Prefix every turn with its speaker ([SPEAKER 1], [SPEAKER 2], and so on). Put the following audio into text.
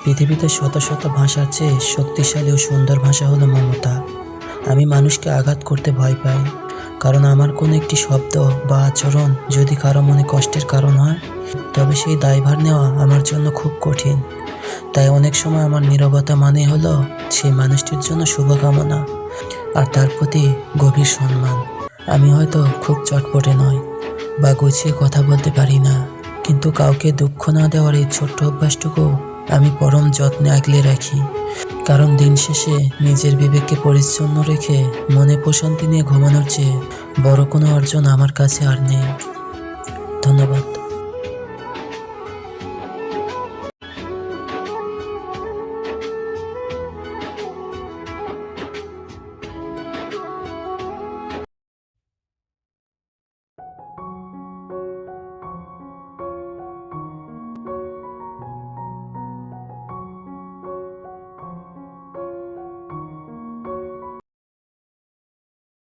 [SPEAKER 1] পৃথিবীতে শত শত ভাষার চেয়ে শক্তিশালী ও সুন্দর ভাষা হলো মমতা। আমি মানুষকে আঘাত করতে ভয় পাই, কারণ আমার কোনো একটি শব্দ বা আচরণ যদি কারো মনে কষ্টের কারণ হয়, তবে সেই দায়ভার নেওয়া আমার জন্য খুব কঠিন। তাই অনেক সময় আমার নীরবতা মানে হলো সেই মানুষটির জন্য শুভকামনা আর তার প্রতি গভীর সম্মান। আমি হয়তো খুব চটপটে নয় বা গুছিয়ে কথা বলতে পারি না, কিন্তু কাউকে দুঃখ না দেওয়ার এই ছোট্ট অভ্যাসটুকু আমি পরম যত্নে আগলে রাখি। কারণ দিন শেষে নিজের বিবেককে পরিচ্ছন্ন রেখে মনে প্রশান্তি নিয়ে ঘুমানোর চেয়ে বড় কোনো অর্জন আমার কাছে আর নেই। ধন্যবাদ।